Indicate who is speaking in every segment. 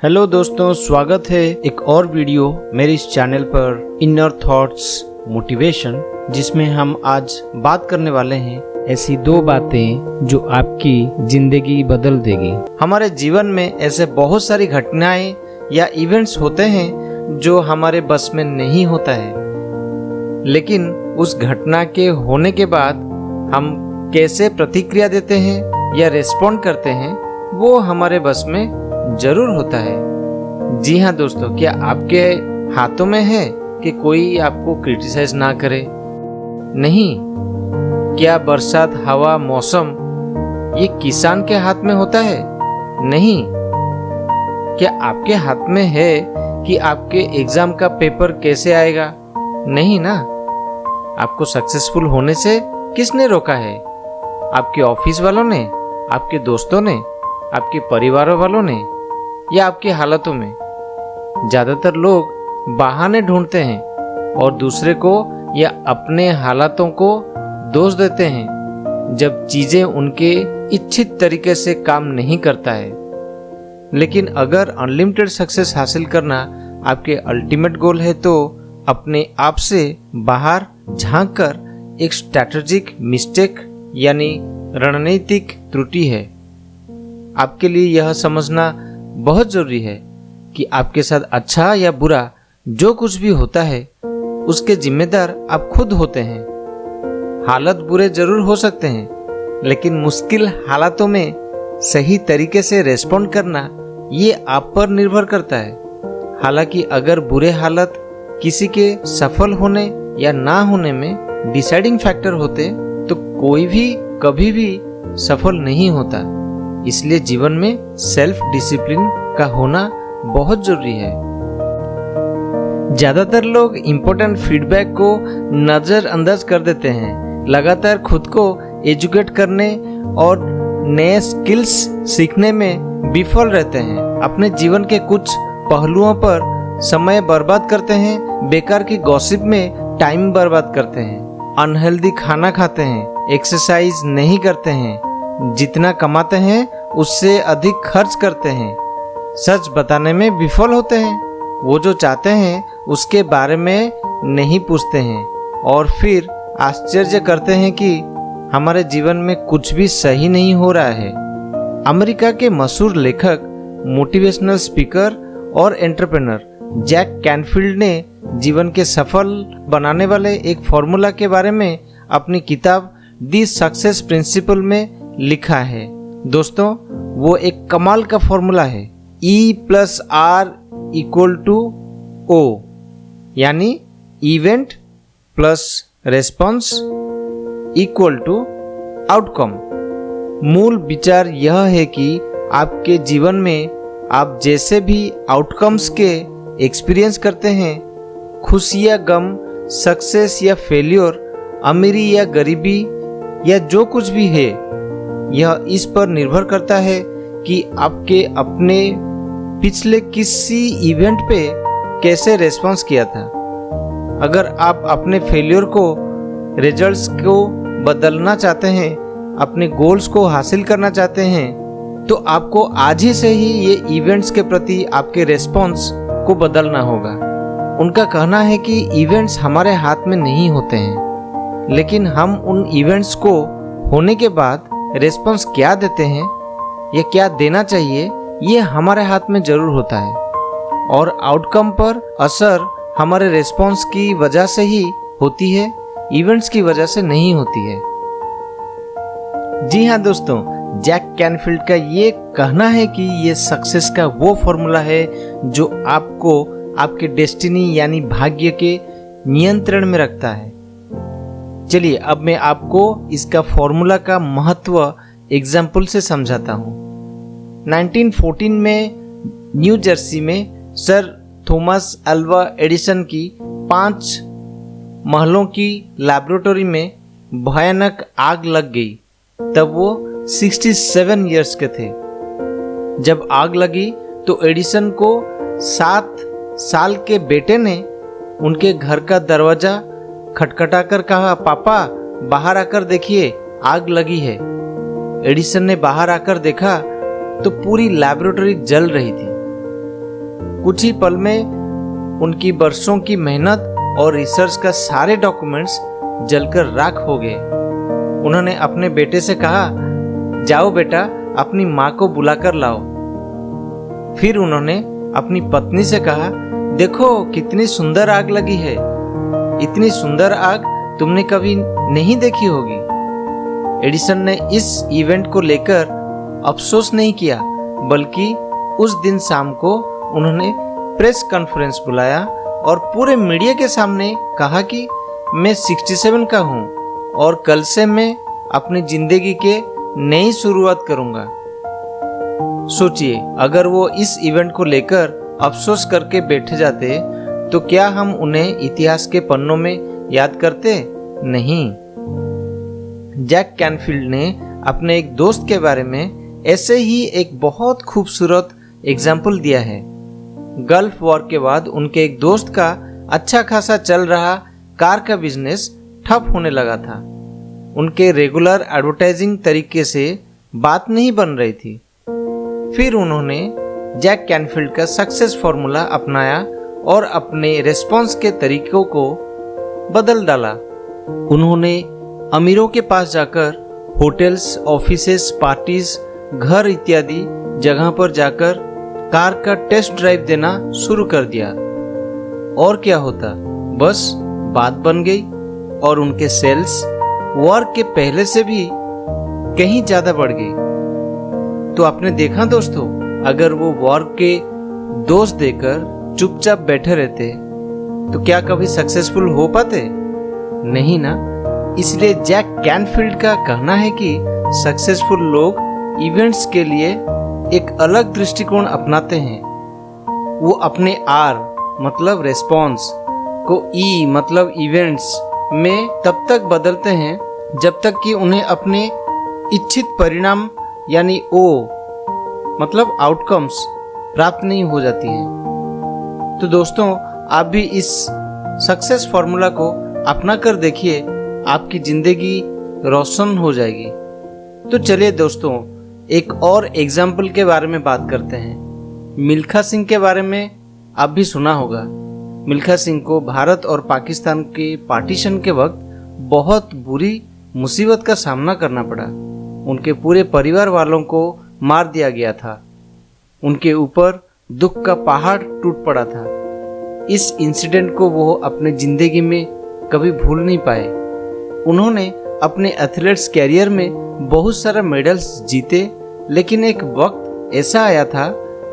Speaker 1: Hello दोस्तों, स्वागत है एक और वीडियो मेरे इस चैनल पर इनर थॉट्स मोटिवेशन, जिसमें हम आज बात करने वाले हैं
Speaker 2: ऐसी 2 बातें जो आपकी जिंदगी बदल देगी।
Speaker 1: हमारे जीवन में ऐसे बहुत सारी घटनाएं या इवेंट्स होते हैं जो हमारे बस में नहीं होता है, लेकिन उस घटना के होने के बाद हम कैसे प्रतिक्रिया देते हैं या रेस्पॉन्ड करते हैं वो हमारे बस में जरूर होता है। जी हाँ दोस्तों, क्या आपके हाथों में है कि कोई आपको क्रिटिसाइज ना करे? नहीं। क्या बरसात, हवा, मौसम ये किसान के हाथ में होता है? नहीं। क्या आपके हाथ में है कि आपके एग्जाम का पेपर कैसे आएगा? नहीं ना। आपको सक्सेसफुल होने से किसने रोका है? आपके ऑफिस वालों ने, आपके दोस्तों ने, आपके परिवार वालों ने या आपकी हालतों में? ज्यादातर लोग बहाने ढूंढते हैं और दूसरे को या अपने हालातों को दोष देते हैं जब चीजें उनके इच्छित तरीके से काम नहीं करता है। लेकिन अगर अनलिमिटेड सक्सेस हासिल करना आपके अल्टीमेट गोल है तो अपने आप से बाहर झांक कर एक स्ट्रैटेजिक मिस्टेक यानी रणनीतिक त्रुटि है। आपके लिए यह समझना बहुत जरूरी है कि आपके साथ अच्छा या बुरा जो कुछ भी होता है उसके जिम्मेदार आप खुद होते हैं। हालत बुरे जरूर हो सकते हैं, लेकिन मुश्किल हालातों में सही तरीके से रेस्पॉन्ड करना ये आप पर निर्भर करता है। हालांकि अगर बुरे हालत किसी के सफल होने या ना होने में डिसाइडिंग फैक्टर होते तो कोई भी कभी भी सफल नहीं होता। इसलिए जीवन में सेल्फ डिसिप्लिन का होना बहुत जरूरी है। ज्यादातर लोग इम्पोर्टेंट फीडबैक को नजरअंदाज कर देते हैं, लगातार खुद को एजुकेट करने और नए स्किल्स सीखने में विफल रहते हैं, अपने जीवन के कुछ पहलुओं पर समय बर्बाद करते हैं, बेकार की गॉसिप में टाइम बर्बाद करते हैं, अनहेल्दी खाना खाते हैं, एक्सरसाइज नहीं करते हैं, जितना कमाते हैं उससे अधिक खर्च करते हैं, सच बताने में विफल होते हैं, वो जो चाहते हैं उसके बारे में नहीं पूछते हैं और फिर आश्चर्य करते हैं कि हमारे जीवन में कुछ भी सही नहीं हो रहा है। अमेरिका के मशहूर लेखक, मोटिवेशनल स्पीकर और एंटरप्रेन्योर जैक कैनफील्ड ने जीवन के सफल बनाने वाले एक फॉर्मूला के बारे में अपनी किताब दी सक्सेस प्रिंसिपल में लिखा है। दोस्तों, वो एक कमाल का फॉर्मूला है। E+R = O, यानी event plus response equal to outcome. मूल विचार यह है कि आपके जीवन में आप जैसे भी आउटकम्स के एक्सपीरियंस करते हैं, खुशी या गम, सक्सेस या फेल्योर, अमीरी या गरीबी या जो कुछ भी है, यह इस पर निर्भर करता है कि आपके अपने पिछले किसी इवेंट पे कैसे रेस्पॉन्स किया था। अगर आप अपने फेलियर को रिजल्ट्स को बदलना चाहते हैं, अपने गोल्स को हासिल करना चाहते हैं, तो आपको आज ही से ही ये इवेंट्स के प्रति आपके रेस्पॉन्स को बदलना होगा। उनका कहना है कि इवेंट्स हमारे हाथ में नहीं होते हैं, लेकिन हम उन इवेंट्स को होने के बाद रेस्पॉन्स क्या देते हैं या क्या देना चाहिए, ये हमारे हाथ में जरूर होता है। और आउटकम पर असर हमारे रेस्पॉन्स की वजह से ही होती है, इवेंट्स की वजह से नहीं होती है। जी हाँ दोस्तों, जैक कैनफील्ड का ये कहना है कि ये सक्सेस का वो फॉर्मूला है जो आपको आपके डेस्टिनी यानी भाग्य के नियंत्रण में रखता है। चलिए अब मैं आपको इसका फॉर्मूला का महत्व एग्जाम्पल से समझाता हूँ। 1914 में न्यू जर्सी में सर थॉमस अल्वा एडिसन की 5 महलों की लैबोरेटरी में भयानक आग लग गई। तब वो 67 इयर्स के थे। जब आग लगी तो एडिसन को 7 साल के बेटे ने उनके घर का दरवाजा खटखटाकर कहा, पापा बाहर आकर देखिए, आग लगी है। एडिसन ने बाहर आकर देखा तो पूरी लैबोरेटरी जल रही थी। कुछ ही पल में उनकी बरसों की मेहनत और रिसर्च का सारे डॉक्यूमेंट्स जलकर राख हो गए। उन्होंने अपने बेटे से कहा, जाओ बेटा, अपनी माँ को बुलाकर लाओ। फिर उन्होंने अपनी पत्नी से कहा, देखो कितनी सुंदर आग लगी है, इतनी सुंदर आग तुमने कभी नहीं देखी होगी। एडिसन ने इस इवेंट को लेकर अफसोस नहीं किया, बल्कि उस दिन शाम को उन्होंने प्रेस कॉन्फ्रेंस बुलाया और पूरे मीडिया के सामने कहा कि मैं 67 का हूँ और कल से मैं अपनी जिंदगी के नई शुरुआत करूँगा। सोचिए, अगर वो इस इवेंट को लेकर अफसोस करके बैठे जाते तो क्या हम उन्हें इतिहास के पन्नों में याद करते? नहीं। जैक कैनफील्ड ने अपने एक दोस्त के बारे में ऐसे ही एक बहुत खूबसूरत एग्जाम्पल दिया है। गल्फ वॉर के बाद उनके एक दोस्त का अच्छा खासा चल रहा कार का बिजनेस ठप होने लगा था। उनके रेगुलर एडवर्टाइजिंग तरीके से बात नहीं बन रही थी। फिर उन्होंने जैक कैनफील्ड का सक्सेस फॉर्मूला अपनाया और अपने रेस्पॉन्स के तरीकों को बदल डाला। उन्होंने अमीरों के पास जाकर होटल्स, ऑफिसेस, पार्टीज, घर इत्यादि जगह पर जाकर कार का टेस्ट ड्राइव देना शुरू कर दिया। और क्या होता, बस बात बन गई और उनके सेल्स वॉर के पहले से भी कहीं ज्यादा बढ़ गई। तो आपने देखा दोस्तों, अगर वो वॉर के दोष देकर चुपचाप बैठे रहते तो क्या कभी सक्सेसफुल हो पाते? नहीं ना। इसलिए जैक कैनफील्ड का कहना है कि सक्सेसफुल लोग इवेंट्स के लिए एक अलग दृष्टिकोण अपनाते हैं। वो अपने आर मतलब रेस्पॉन्स को ई मतलब इवेंट्स में तब तक बदलते हैं जब तक कि उन्हें अपने इच्छित परिणाम यानी ओ मतलब आउटकम्स प्राप्त नहीं हो जाती हैं। तो दोस्तों, आप भी इस सक्सेस फॉर्मूला को अपना कर देखिए, आपकी जिंदगी रोशन हो जाएगी। तो चलिए दोस्तों, एक और एग्जाम्पल के बारे में बात करते हैं। मिल्खा सिंह के बारे में आप भी सुना होगा। मिल्खा सिंह को भारत और पाकिस्तान के पार्टीशन के वक्त बहुत बुरी मुसीबत का सामना करना पड़ा। उनके पूरे परिवार वालों को मार दिया गया था। उनके ऊपर दुख का पहाड़ टूट पड़ा था। इस इंसिडेंट को वो अपने जिंदगी में कभी भूल नहीं पाए। उन्होंने अपने एथलेट्स कैरियर में बहुत सारे मेडल्स जीते, लेकिन एक वक्त ऐसा आया था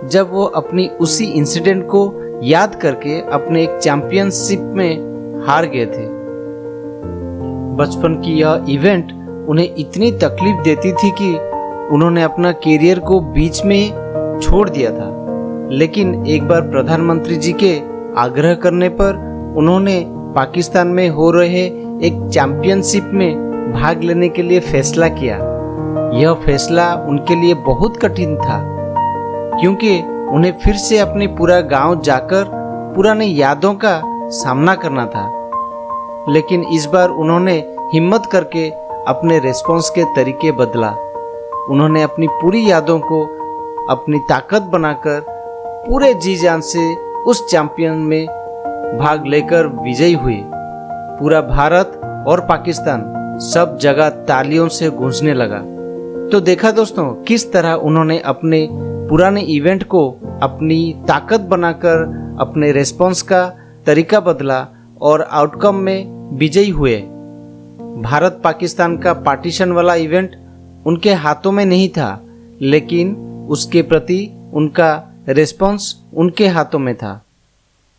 Speaker 1: जब वो अपनी उसी इंसिडेंट को याद करके अपने एक चैंपियनशिप में हार गए थे। बचपन की यह इवेंट उन्हें इतनी तकलीफ देती थी कि उन्होंने अपना कैरियर को बीच में छोड़ दिया था। लेकिन एक बार प्रधानमंत्री जी के आग्रह करने पर उन्होंने पाकिस्तान में हो रहे एक चैंपियनशिप में भाग लेने के लिए फैसला किया। यह फैसला उनके लिए बहुत कठिन था, क्योंकि उन्हें फिर से अपने पूरा गांव जाकर पुराने यादों का सामना करना था। लेकिन इस बार उन्होंने हिम्मत करके अपने रेस्पॉन्स के तरीके बदला। उन्होंने अपनी पूरी यादों को अपनी ताकत बनाकर पूरे जी जान से उस चैंपियन में भाग लेकर विजयी हुए। पूरा भारत और पाकिस्तान सब जगह तालियों से गूंजने लगा। तो देखा दोस्तों, किस तरह उन्होंने अपने पुराने इवेंट को अपनी ताकत बनाकर अपने रेस्पॉन्स का तरीका बदला और आउटकम में विजयी हुए। भारत पाकिस्तान का पार्टीशन वाला इवेंट उनके हाथों में नहीं था, लेकिन उसके प्रति उनका रेस्पॉन्स उनके हाथों में था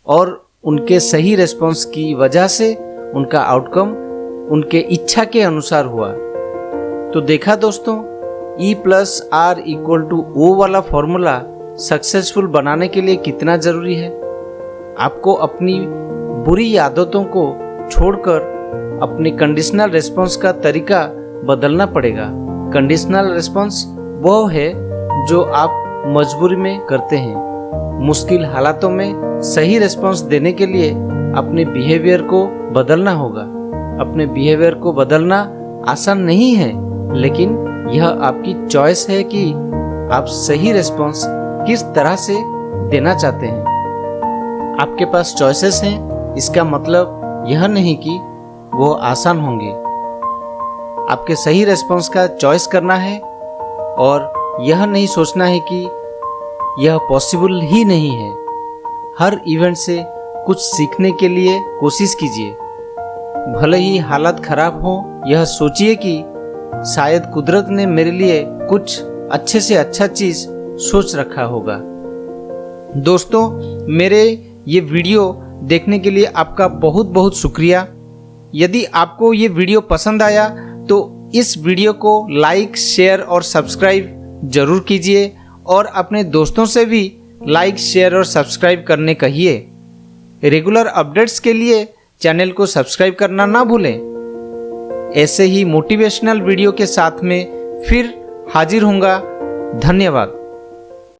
Speaker 1: और उनके सही रेस्पॉन्स की वजह से उनका आउटकम उनके इच्छा के अनुसार हुआ। तो देखा दोस्तों, E+R=O वाला फॉर्मूला सक्सेसफुल बनाने के लिए कितना जरूरी है। आपको अपनी बुरी आदतों को छोड़कर अपनी कंडीशनल रेस्पॉन्स का तरीका बदलना पड़ेगा। कंडीशनल रेस्पॉन्स वह है जो आप मजबूरी में करते हैं। मुश्किल हालातों में सही रेस्पॉन्स देने के लिए अपने बिहेवियर को बदलना होगा। अपने बिहेवियर को बदलना आसान नहीं है, लेकिन यह आपकी चॉइस है कि आप सही रेस्पॉन्स किस तरह से देना चाहते हैं। आपके पास चॉइसेस हैं, इसका मतलब यह नहीं कि वो आसान होंगे। आपके सही रेस्पॉन्स का चॉइस करना है और यह नहीं सोचना है कि यह पॉसिबल ही नहीं है। हर इवेंट से कुछ सीखने के लिए कोशिश कीजिए। भले ही हालत खराब हो, यह सोचिए कि शायद कुदरत ने मेरे लिए कुछ अच्छे से अच्छा चीज़ सोच रखा होगा। दोस्तों, मेरे ये वीडियो देखने के लिए आपका बहुत बहुत शुक्रिया। यदि आपको ये वीडियो पसंद आया तो इस वीडियो को लाइक, शेयर और सब्सक्राइब ज़रूर कीजिए और अपने दोस्तों से भी लाइक, शेयर और सब्सक्राइब करने कहिए। रेगुलर अपडेट्स के लिए चैनल को सब्सक्राइब करना ना भूलें। ऐसे ही मोटिवेशनल वीडियो के साथ में फिर हाजिर होऊंगा। धन्यवाद।